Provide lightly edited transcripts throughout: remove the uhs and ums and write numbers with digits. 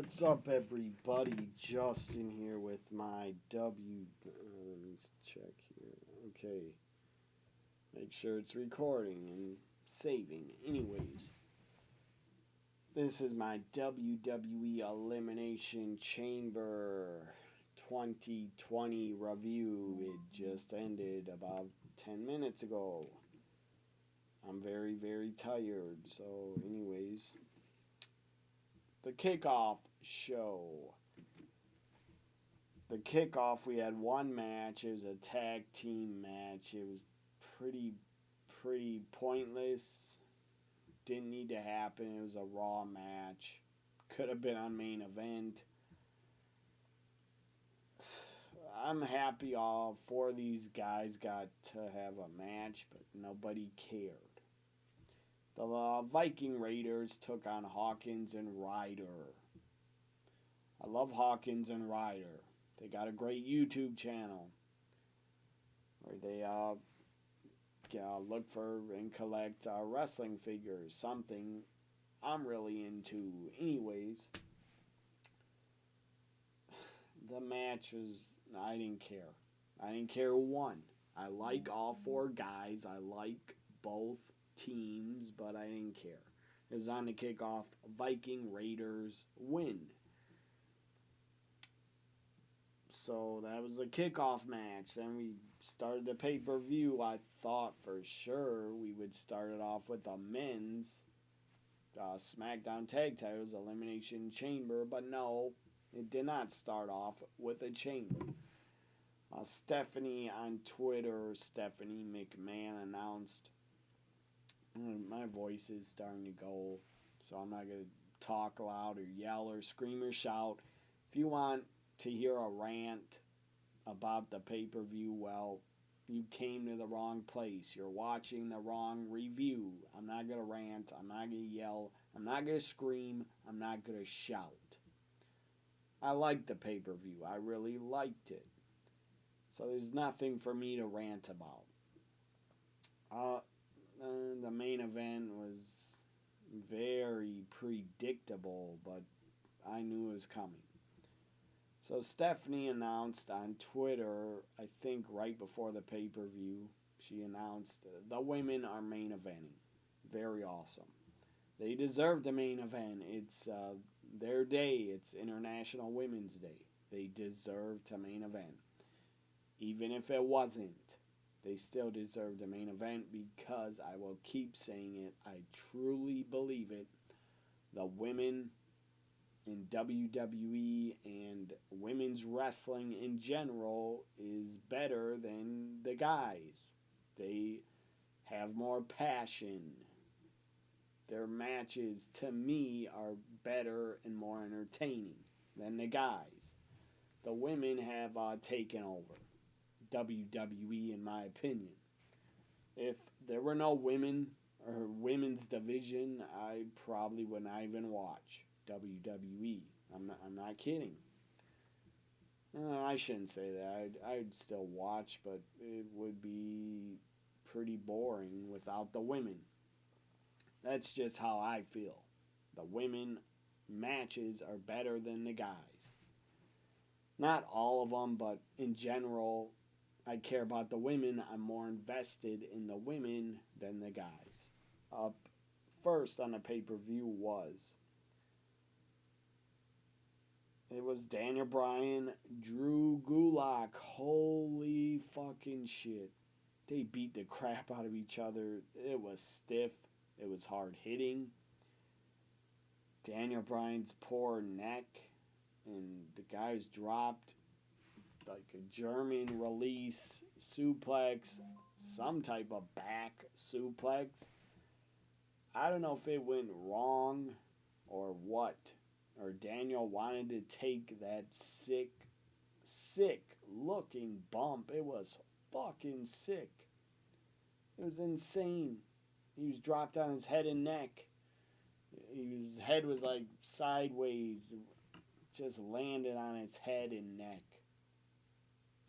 What's up, everybody? Justin here with my let's check here. Okay. Make sure it's recording and saving. Anyways, this is my WWE Elimination Chamber 2020 review. It just ended about 10 minutes ago. I'm very, very tired. So, anyways, the kickoff show. The kickoff, we had one match. It was a tag team match. It was pretty pointless. Didn't need to happen. It was a Raw match. Could have been on main event. I'm happy all four of these guys got to have a match, but nobody cared. The Viking Raiders took on Hawkins and Ryder. I love Hawkins and Ryder. They got a great YouTube channel where they look for and collect wrestling figures, something I'm really into. Anyways, the match was, I didn't care. I didn't care who won. I like all four guys. I like both teams, but I didn't care. It was on the kickoff. Viking Raiders win. So that was a kickoff match. Then we started the pay-per-view. I thought for sure we would start it off with a men's SmackDown Tag Titles Elimination Chamber, but no, it did not start off with a chamber. Stephanie on Twitter, Stephanie McMahon announced, my voice is starting to go, so I'm not going to talk loud or yell or scream or shout. If you want to hear a rant about the pay-per-view, well, you came to the wrong place. You're watching the wrong review. I'm not going to rant. I'm not going to yell. I'm not going to scream. I'm not going to shout. I liked the pay-per-view. I really liked it. So there's nothing for me to rant about. The main event was very predictable, but I knew it was coming. So Stephanie announced on Twitter, I think right before the pay-per-view, she announced the women are main eventing. Very awesome. They deserve the main event. It's their day. It's International Women's Day. They deserve to main event. Even if it wasn't, they still deserve the main event because I will keep saying it. I truly believe it. The women in WWE and women's wrestling in general is better than the guys. They have more passion. Their matches, to me, are better and more entertaining than the guys. The women have taken over WWE, in my opinion. If there were no women or women's division, I probably would not even watch WWE. I'm not kidding. I shouldn't say that. I'd still watch, but it would be pretty boring without the women. That's just how I feel. The women matches are better than the guys. Not all of them, but in general, I care about the women. I'm more invested in the women than the guys. Up first on the pay-per-view was Daniel Bryan, Drew Gulak. Holy fucking shit. They beat the crap out of each other. It was stiff. It was hard hitting. Daniel Bryan's poor neck, and the guys dropped like a German release suplex, some type of back suplex. I don't know if it went wrong or what. Or Daniel wanted to take that sick looking bump. It was fucking sick. It was insane. He was dropped on his head and neck. His head was like sideways. Just landed on his head and neck.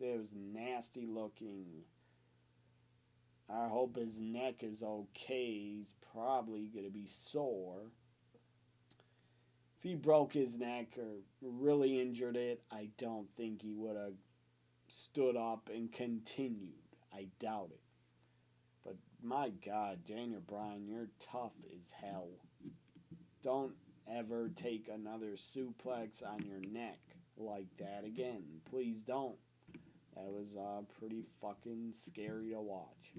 It was nasty looking. I hope his neck is okay. He's probably going to be sore. if he broke his neck or really injured it, I don't think he would have stood up and continued. I doubt it. But my God, Daniel Bryan, you're tough as hell. Don't ever take another suplex on your neck like that again. Please don't. That was pretty fucking scary to watch.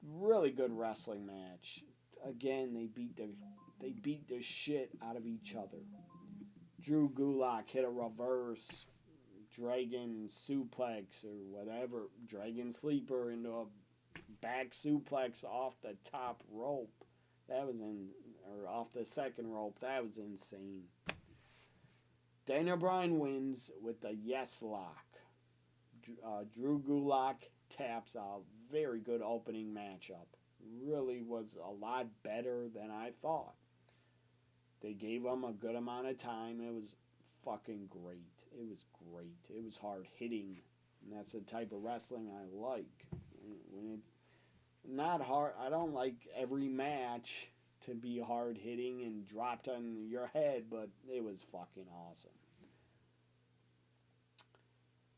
Really good wrestling match. Again, they beat the shit out of each other. Drew Gulak hit a reverse dragon suplex or whatever, dragon sleeper into a back suplex off the top rope. That was or off the second rope. That was insane. Daniel Bryan wins with the yes lock. Drew Gulak taps out. Very good opening matchup. Really was a lot better than I thought. They gave him a good amount of time. It was fucking great. It was great. It was hard hitting. And that's the type of wrestling I like. When it's not hard, I don't like every match to be hard hitting and dropped on your head, but it was fucking awesome.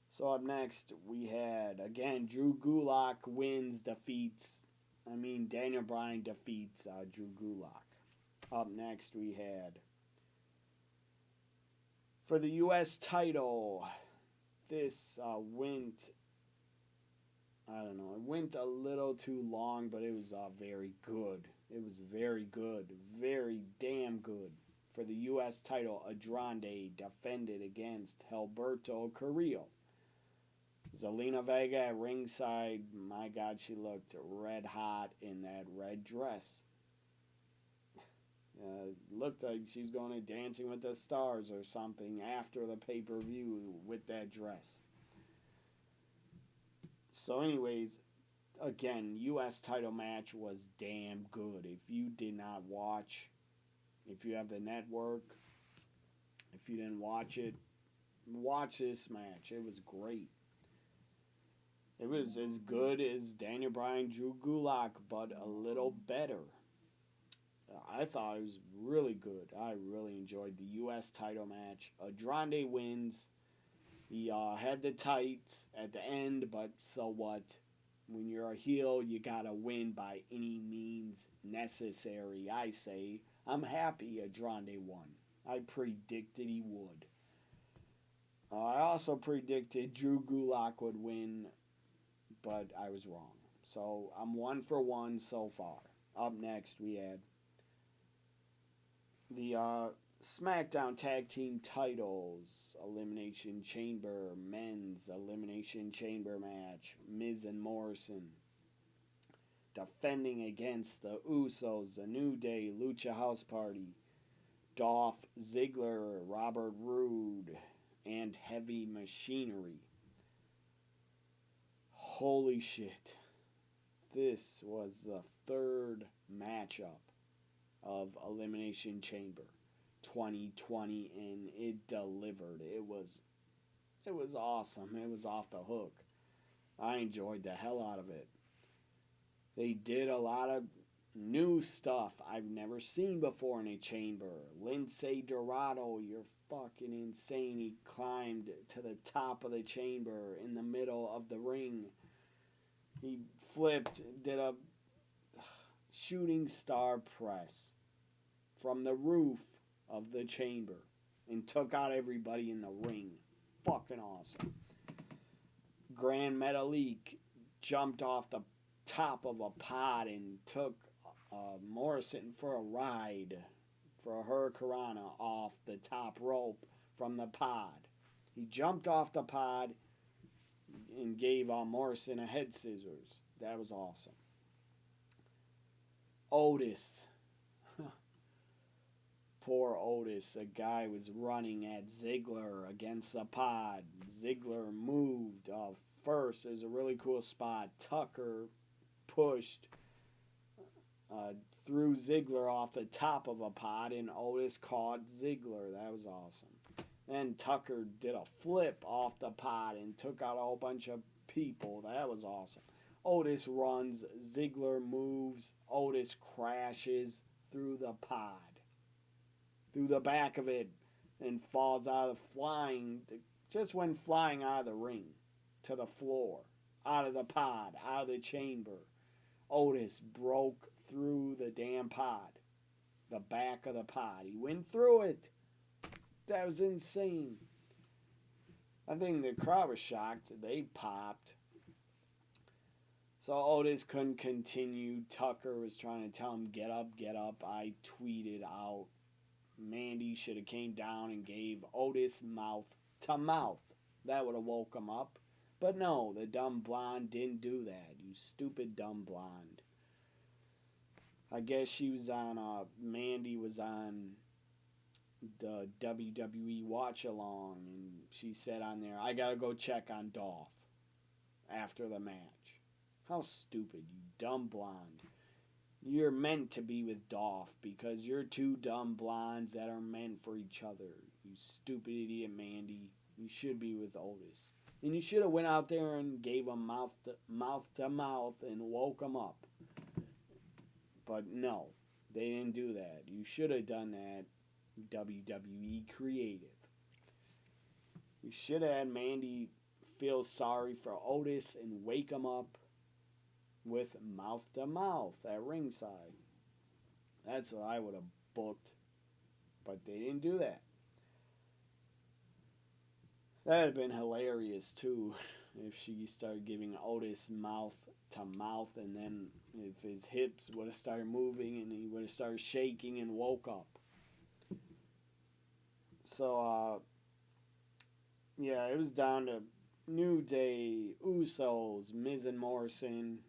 So up next, we had, again, Drew Gulak Daniel Bryan defeats Drew Gulak. Up next, we had, for the U.S. title, this it went a little too long, but it was very good. It was very good. Very damn good. For the U.S. title, Andrade defended against Alberto Carrillo. Zelina Vega at ringside, my God, she looked red hot in that red dress. Looked like she was going to Dancing with the Stars or something after the pay-per-view with that dress. So anyways, again, U.S. title match was damn good. If you did not watch, if you have the network, if you didn't watch it, watch this match. It was great. It was as good as Daniel Bryan, Drew Gulak, but a little better. I thought it was really good. I really enjoyed the U.S. title match. Andrade wins. He had the tights at the end, but so what? When you're a heel, you gotta win by any means necessary, I say. I'm happy Andrade won. I predicted he would. I also predicted Drew Gulak would win, but I was wrong. So I'm 1 for 1 so far. Up next, we had the SmackDown Tag Team titles, Elimination Chamber, Men's Elimination Chamber match, Miz and Morrison defending against the Usos, the New Day, Lucha House Party, Dolph Ziggler, Robert Roode, and Heavy Machinery. Holy shit. This was the third matchup of Elimination Chamber 2020, and it delivered. It was awesome. It was off the hook. I enjoyed the hell out of it. They did a lot of new stuff I've never seen before in a chamber. Lince Dorado, you're fucking insane. He climbed to the top of the chamber in the middle of the ring. He flipped, did a shooting star press from the roof of the chamber and took out everybody in the ring. Fucking awesome. Grand Metalik jumped off the top of a pod and took Morrison for a ride for a Hurricanrana off the top rope from the pod. He jumped off the pod and gave Morrison a head scissors. That was awesome. Otis. Poor Otis. A guy was running at Ziggler against the pod. Ziggler moved. First, there's a really cool spot. Tucker pushed, threw Ziggler off the top of a pod, and Otis caught Ziggler. That was awesome. Then Tucker did a flip off the pod and took out a whole bunch of people. That was awesome. Otis runs, Ziggler moves, Otis crashes through the pod. through the back of it and falls out of flying, just went flying out of the ring to the floor, out of the pod, out of the chamber. Otis broke through the damn pod, the back of the pod. He went through it. That was insane. I think the crowd was shocked. They popped. So Otis couldn't continue. Tucker was trying to tell him, get up, get up. I tweeted out, Mandy should have came down and gave Otis mouth to mouth. That would have woke him up. But no, the dumb blonde didn't do that. You stupid dumb blonde. I guess she was on, Mandy was on the WWE watch along, and she said on there, I gotta go check on Dolph after the match. How stupid, you dumb blonde. You're meant to be with Dolph because you're two dumb blondes that are meant for each other. You stupid idiot, Mandy. You should be with Otis. And you should have went out there and gave him mouth to mouth and woke him up. But no, they didn't do that. You should have done that, WWE creative. You should have had Mandy feel sorry for Otis and wake him up with mouth to mouth at ringside. That's what I would have booked. But they didn't do that. That would have been hilarious too if she started giving Otis mouth to mouth, and then if his hips would have started moving and he would have started shaking and woke up. So, yeah, it was down to New Day, Usos, Miz and Morrison.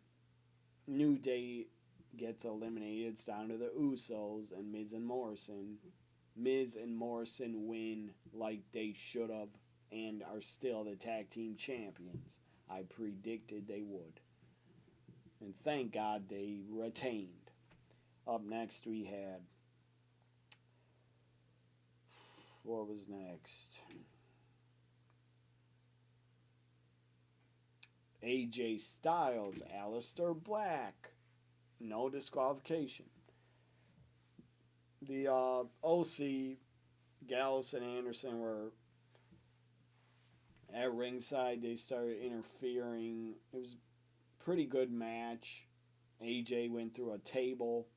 New Day gets eliminated. It's down to the Usos and Miz and Morrison. Miz and Morrison win like they should have and are still the tag team champions. I predicted they would. And thank God they retained. Up next we had... What was next? AJ Styles, Aleister Black. No disqualification. The OC, Gallows and Anderson were at ringside. They started interfering. It was a pretty good match. AJ went through a table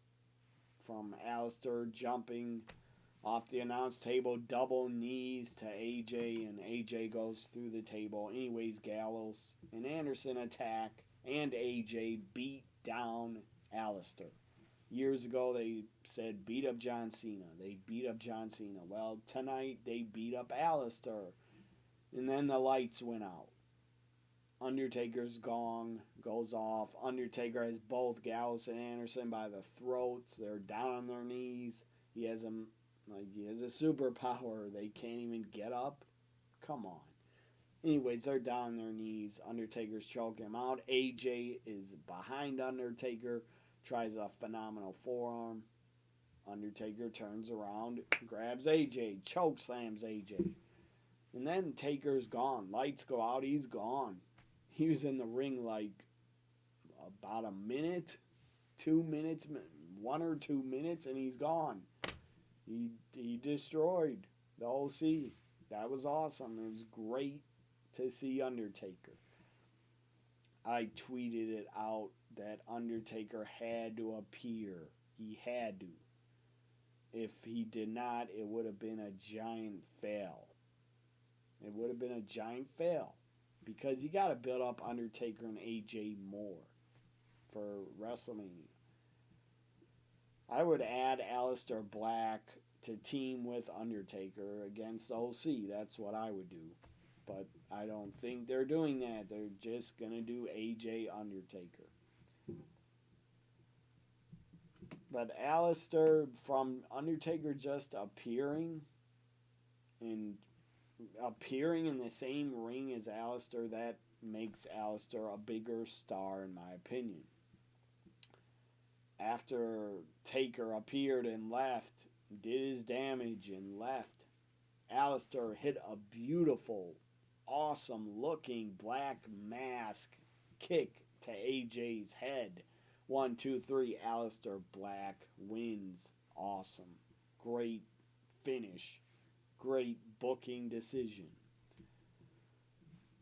from Aleister, jumping off the announce table, double knees to AJ, and AJ goes through the table. Anyways, Gallows and Anderson attack, and AJ beat down Aleister. Years ago, they said beat up John Cena. They beat up John Cena. Well, tonight, they beat up Aleister. And then the lights went out. Undertaker's gong goes off. Undertaker has both Gallows and Anderson by the throats. They're down on their knees. He has a superpower. They can't even get up. Come on. Anyways, they're down on their knees. Undertaker's choking him out. AJ is behind Undertaker. Tries a phenomenal forearm. Undertaker turns around, grabs AJ, choke slams AJ. And then Taker's gone. Lights go out, he's gone. He was in the ring like about a minute, 2 minutes, 1 or 2 minutes, and he's gone. He destroyed the OC. That was awesome. It was great to see Undertaker. I tweeted it out that Undertaker had to appear. He had to. If he did not, it would have been a giant fail. It would have been a giant fail. Because you got to build up Undertaker and AJ more for WrestleMania. I would add Aleister Black to team with Undertaker against OC. That's what I would do. But I don't think they're doing that. They're just going to do AJ Undertaker. But Aleister, from Undertaker just appearing in the same ring as Aleister, that makes Aleister a bigger star in my opinion. After Taker appeared and left, did his damage and left, Aleister hit a beautiful, awesome looking black mask kick to AJ's head. 1, 2, 3, Aleister Black wins. Awesome. Great finish. Great booking decision.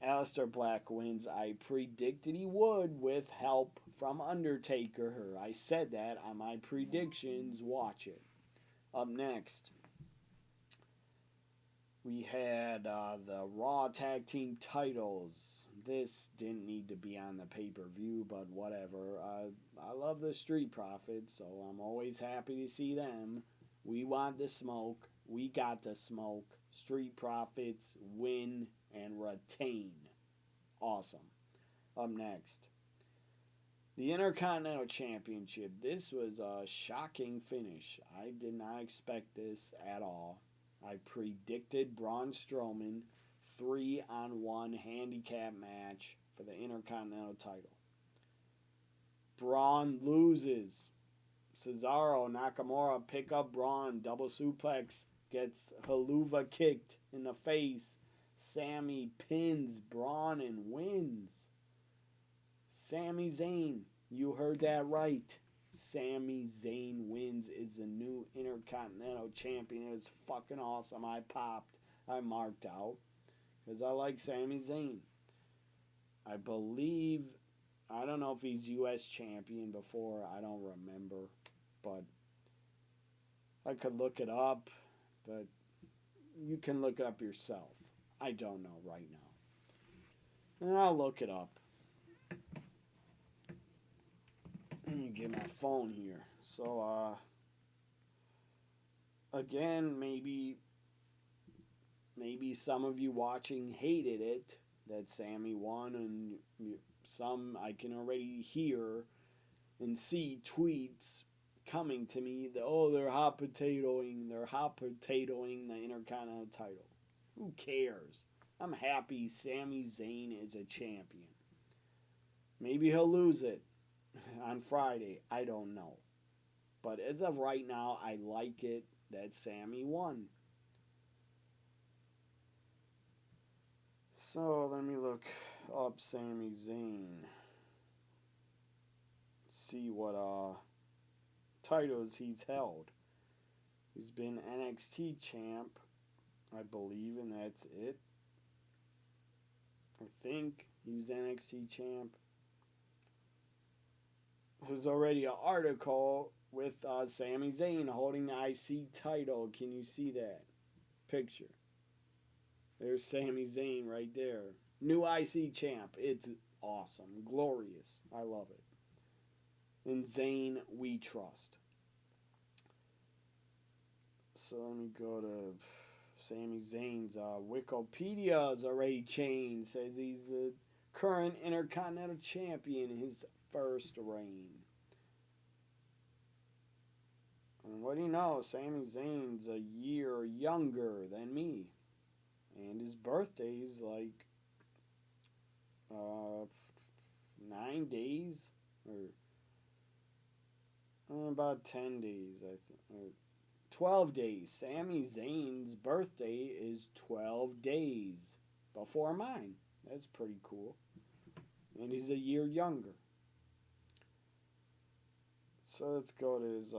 Aleister Black wins. I predicted he would with help from Undertaker. I said that on my predictions. Watch it. Up next, we had the Raw Tag Team titles. This didn't need to be on the pay-per-view, but whatever. I love the Street Profits, so I'm always happy to see them. We want the smoke. We got the smoke. Street Profits win and retain. Awesome. Up next, the Intercontinental Championship. This was a shocking finish. I did not expect this at all. I predicted Braun Strowman 3-on-1 handicap match for the Intercontinental title. Braun loses. Cesaro, Nakamura pick up Braun, double suplex, gets Helluva kicked in the face. Sami pins Braun and wins. Sami Zayn, you heard that right. Sami Zayn wins, is the new Intercontinental Champion. It was fucking awesome. I popped. I marked out. Because I like Sami Zayn. I believe, I don't know if he's U.S. Champion before. I don't remember. But I could look it up. But you can look it up yourself. I don't know right now. And I'll look it up. Let me get my phone here. So, again, maybe some of you watching hated it, that Sami won, and some I can already hear and see tweets coming to me that, oh, they're hot potatoing the Intercontinental title. Who cares? I'm happy Sami Zayn is a champion. Maybe he'll lose it on Friday. I don't know. But as of right now, I like it that Sami won. So let me look up Sami Zayn. See what titles he's held. He's been NXT champ, I believe, and that's it. I think he was NXT champ. There's already an article with Sami Zayn holding the IC title. Can you see that picture? There's Sami Zayn right there. New IC champ. It's awesome. Glorious. I love it. And Zayn, we trust. So let me go to Sami Zayn's Wikipedia is already changed. Says he's the current Intercontinental Champion in his first reign. And what do you know? Sami Zayn's a year younger than me. And his birthday is like 9 days or about 10 days, I think. 12 days. Sami Zayn's birthday is 12 days before mine. That's pretty cool. And he's a year younger. So let's go to his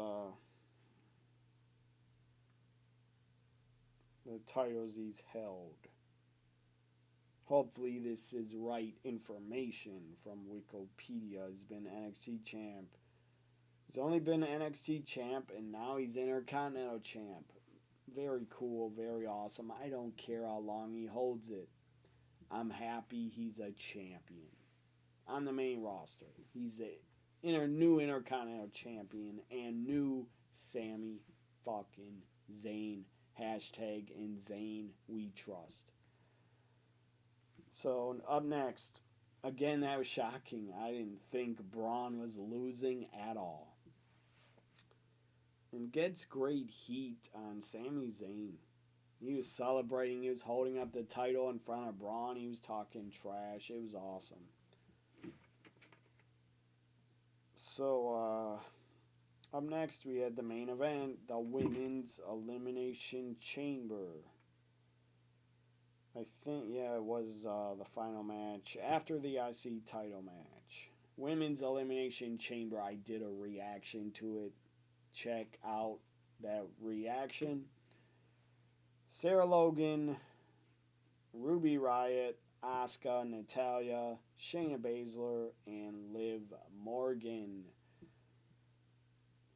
the titles he's held. Hopefully this is right information from Wikipedia. He's been NXT champ. He's only been NXT champ, and now he's Intercontinental champ. Very cool, very awesome. I don't care how long he holds it. I'm happy he's a champion. On the main roster. He's a new Intercontinental champion and new Sami fucking Zayn. Hashtag in Zayn we trust. So up next, again that was shocking. I didn't think Braun was losing at all. And gets great heat on Sami Zayn. He was celebrating, he was holding up the title in front of Braun, he was talking trash. It was awesome. So up next, we had the main event, the Women's Elimination Chamber. I think, yeah, it was the final match after the IC title match. Women's Elimination Chamber, I did a reaction to it. Check out that reaction. Sarah Logan, Ruby Riott, Asuka, Natalya, Shayna Baszler, and Liv Morgan.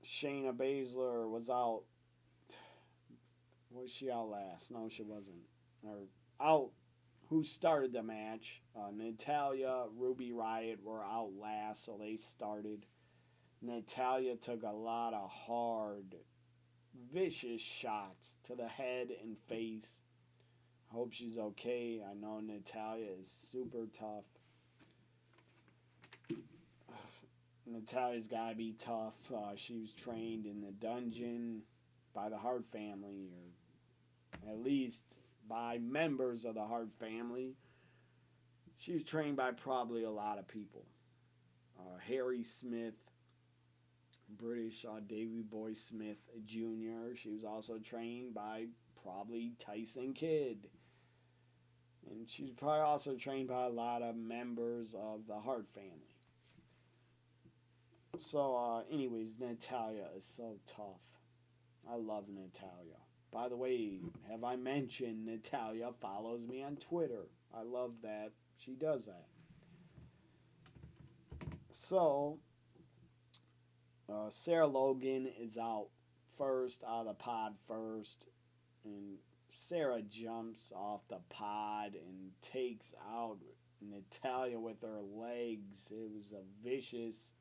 Shayna Baszler was out. Was she out last? No, she wasn't. Or out. Who started the match? Natalya, Ruby Riott were out last, so they started. Natalya took a lot of hard, vicious shots to the head and face. Hope she's okay. I know Natalya is super tough. Natalya's got to be tough. She was trained in the dungeon by the Hart family, or at least by members of the Hart family. She was trained by probably a lot of people. Harry Smith, British Davy Boy Smith Jr. She was also trained by probably Tyson Kidd. And she's probably also trained by a lot of members of the Hart family. So, anyways, Natalya is so tough. I love Natalya. By the way, have I mentioned Natalya follows me on Twitter? I love that she does that. So, Sarah Logan is out of the pod first. And Sarah jumps off the pod and takes out Natalya with her legs. It was a vicious.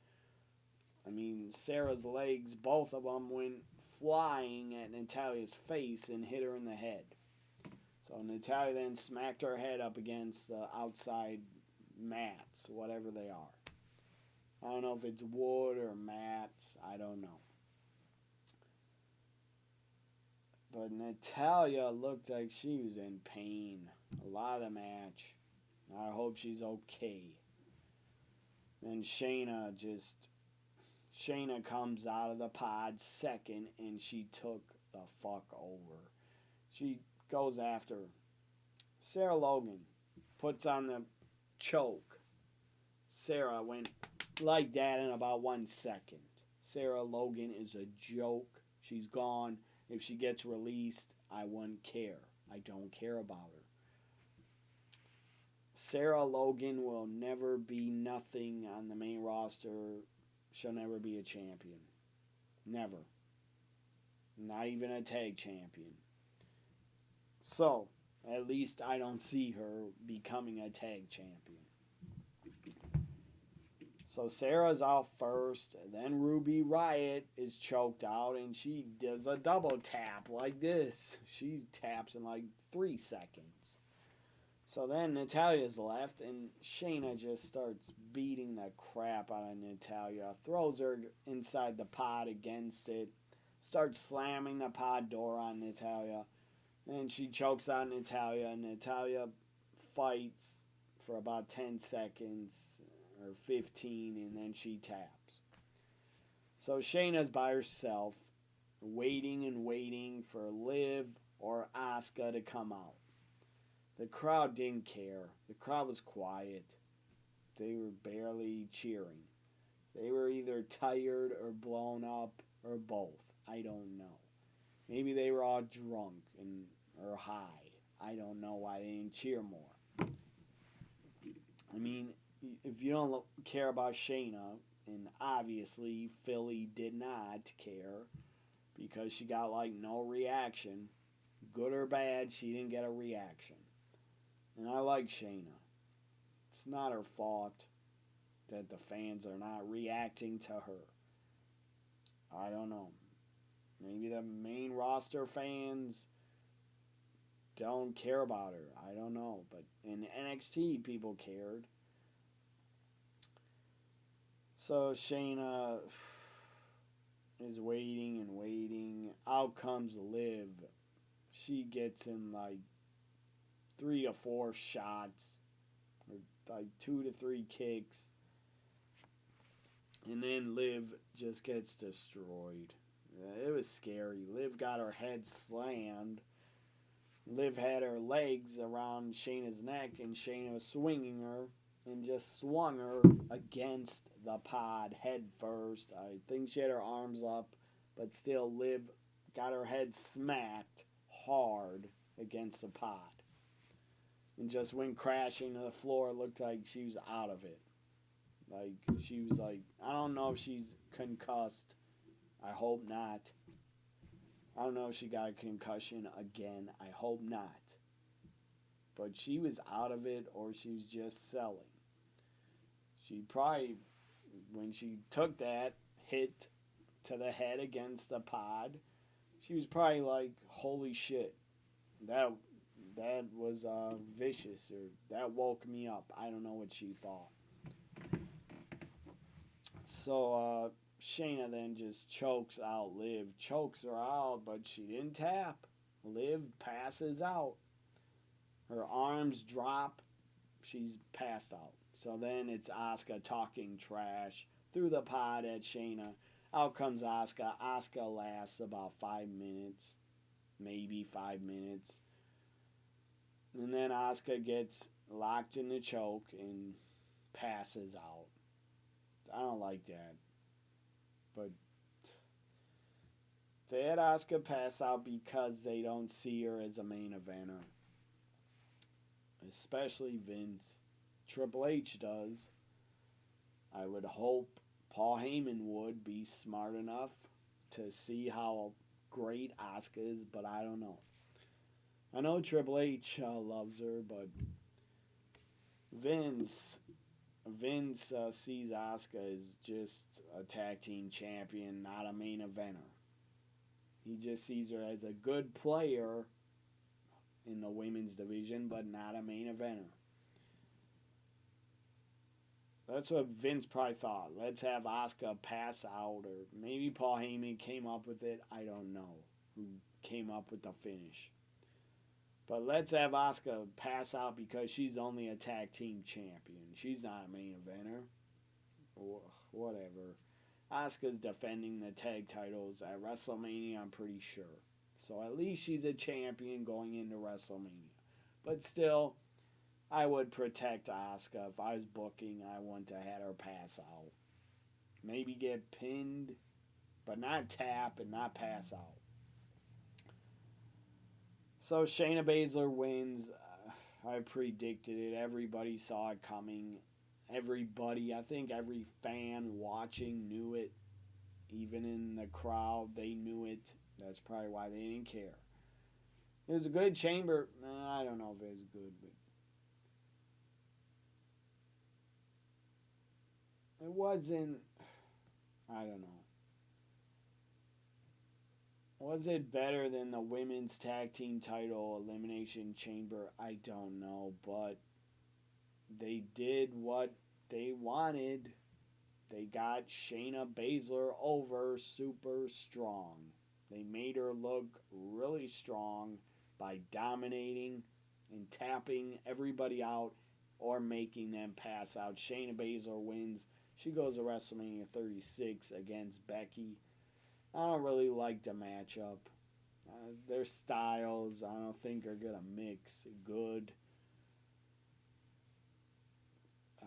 Sarah's legs, both of them went flying at Natalya's face and hit her in the head. So Natalya then smacked her head up against the outside mats, whatever they are. I don't know if it's wood or mats. I don't know. But Natalya looked like she was in pain a lot of the match. I hope she's okay. Then Shayna comes out of the pod second, and she took the fuck over. She goes after Sarah Logan, puts on the choke. Sarah went like that in about 1 second. Sarah Logan is a joke. She's gone. If she gets released, I wouldn't care. I don't care about her. Sarah Logan will never be nothing on the main roster. She'll never be a champion. Never. Not even a tag champion. So, at least I don't see her becoming a tag champion. So Sarah's out first, then Ruby Riott is choked out, and she does a double tap like this. She taps in like 3 seconds. So then Natalya's left, and Shayna just starts beating the crap out of Natalya, throws her inside the pod against it, starts slamming the pod door on Natalya, and she chokes out Natalya, and Natalya fights for about 10 seconds or 15, and then she taps. So Shayna's by herself, waiting and waiting for Liv or Asuka to come out. The crowd didn't care. The crowd was quiet. They were barely cheering. They were either tired or blown up or both. I don't know. Maybe they were all drunk or high. I don't know why they didn't cheer more. If you don't care about Shayna, and obviously Philly did not care because she got no reaction, good or bad, she didn't get a reaction. And I like Shayna. It's not her fault that the fans are not reacting to her. I don't know. Maybe the main roster fans don't care about her. I don't know. But in NXT, people cared. So Shayna is waiting and waiting. Out comes Liv. She gets in 3 to 4 shots, or 2 to 3 kicks, and then Liv just gets destroyed. It was scary. Liv got her head slammed. Liv had her legs around Shayna's neck, and Shayna was swinging her and just swung her against the pod head first. I think she had her arms up, but still Liv got her head smacked hard. against the pod and just went crashing to the floor. It looked like she was out of it. Like, she was like, I don't know if she's concussed. I hope not. I don't know if she got a concussion again. I hope not. But she was out of it, or she was just selling. She probably, when she took that hit to the head against the pod, she was probably like, holy shit. That was vicious, or that woke me up. I don't know what she thought. So Shayna then just chokes out Liv. Chokes her out, but she didn't tap. Liv passes out. Her arms drop. She's passed out. So then it's Asuka talking trash through the pod at Shayna. Out comes Asuka. Asuka lasts about 5 minutes. Maybe 5 minutes. And then Asuka gets locked in the choke and passes out. I don't like that. But they had Asuka pass out because they don't see her as a main eventer. Especially Vince. Triple H does. I would hope Paul Heyman would be smart enough to see how great Asuka is, but I don't know. I know Triple H loves her, but Vince sees Asuka as just a tag team champion, not a main eventer. He just sees her as a good player in the women's division, but not a main eventer. That's what Vince probably thought. Let's have Asuka pass out, or maybe Paul Heyman came up with it. I don't know who came up with the finish. But let's have Asuka pass out because she's only a tag team champion. She's not a main eventer. Or whatever. Asuka's defending the tag titles at WrestleMania, I'm pretty sure. So at least she's a champion going into WrestleMania. But still, I would protect Asuka. If I was booking, I want to have her pass out. Maybe get pinned, but not tap and not pass out. So Shayna Baszler wins. I predicted it. Everybody saw it coming. Everybody, I think every fan watching knew it. Even in the crowd, they knew it. That's probably why they didn't care. It was a good chamber. I don't know if it was good, but it wasn't. I don't know. Was it better than the women's tag team title elimination chamber? I don't know, but they did what they wanted. They got Shayna Baszler over super strong. They made her look really strong by dominating and tapping everybody out or making them pass out. Shayna Baszler wins. She goes to WrestleMania 36 against Becky. I don't really like the matchup. Their styles, I don't think are going to mix good.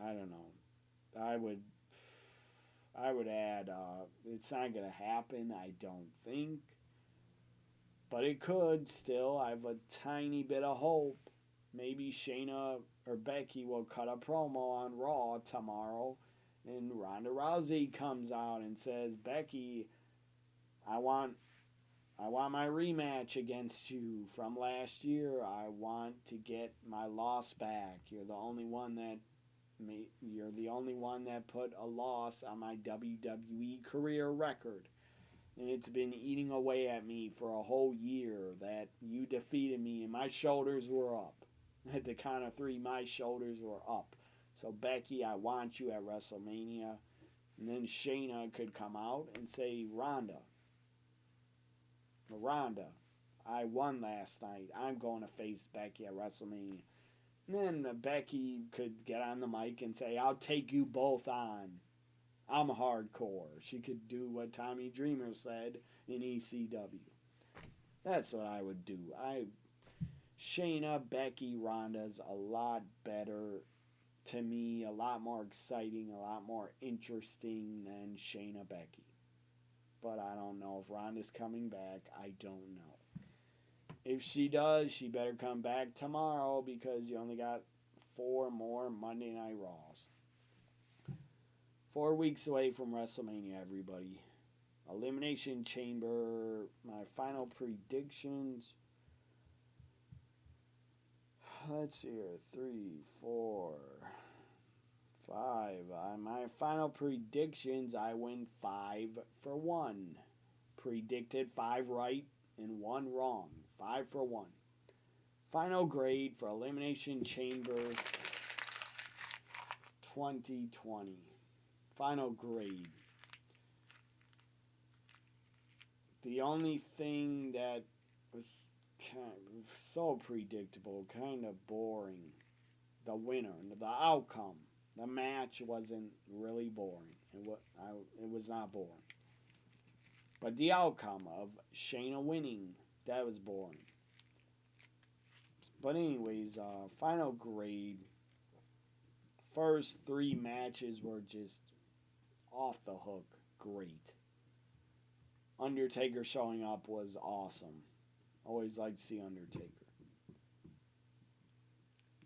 I don't know. I would add, it's not going to happen, I don't think. But it could still. I have a tiny bit of hope. Maybe Shayna or Becky will cut a promo on Raw tomorrow. And Ronda Rousey comes out and says, Becky, I want my rematch against you from last year. I want to get my loss back. You're the only one that put a loss on my WWE career record. And it's been eating away at me for a whole year that you defeated me and my shoulders were up. At the count of 3, my shoulders were up. So Becky, I want you at WrestleMania. And then Shayna could come out and say, Ronda, I won last night. I'm going to face Becky at WrestleMania. And then Becky could get on the mic and say, I'll take you both on. I'm hardcore. She could do what Tommy Dreamer said in ECW. That's what I would do. Shayna, Becky, Ronda's a lot better to me, a lot more exciting, a lot more interesting than Shayna Becky. But I don't know if Ronda's coming back. I don't know. If she does, she better come back tomorrow because you only got 4 more Monday Night Raws. 4 weeks away from WrestleMania, everybody. Elimination Chamber, my final predictions. Let's see here. 3, 4, 5. My final predictions, I win 5 for 1. Predicted 5 right and 1 wrong. 5 for 1. Final grade for Elimination Chamber 2020. Final grade. The only thing that was kind of so predictable, kind of boring, the winner, the outcome. The match wasn't really boring. It was not boring. But the outcome of Shayna winning, that was boring. But anyways, final grade. First 3 matches were just off the hook. Great. Undertaker showing up was awesome. Always like to see Undertaker.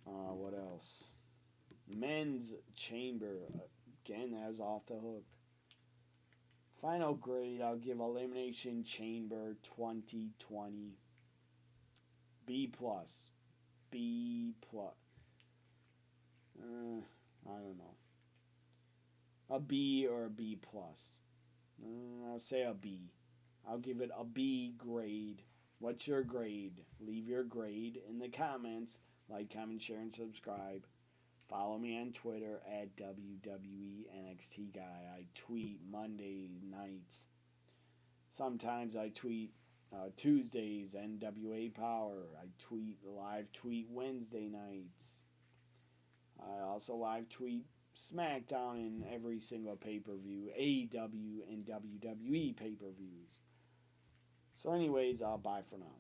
What else? Men's Chamber. Again, that was off the hook. Final grade, I'll give Elimination Chamber 2020 B+. B+. I don't know. A B or a B+. I'll say a B. I'll give it a B grade. What's your grade? Leave your grade in the comments. Like, comment, share, and subscribe. Follow me on Twitter at WWE NXT Guy. I tweet Monday nights. Sometimes I tweet Tuesdays, NWA Power. I live tweet Wednesday nights. I also live tweet SmackDown in every single pay-per-view, AEW and WWE pay-per-views. So anyways, bye for now.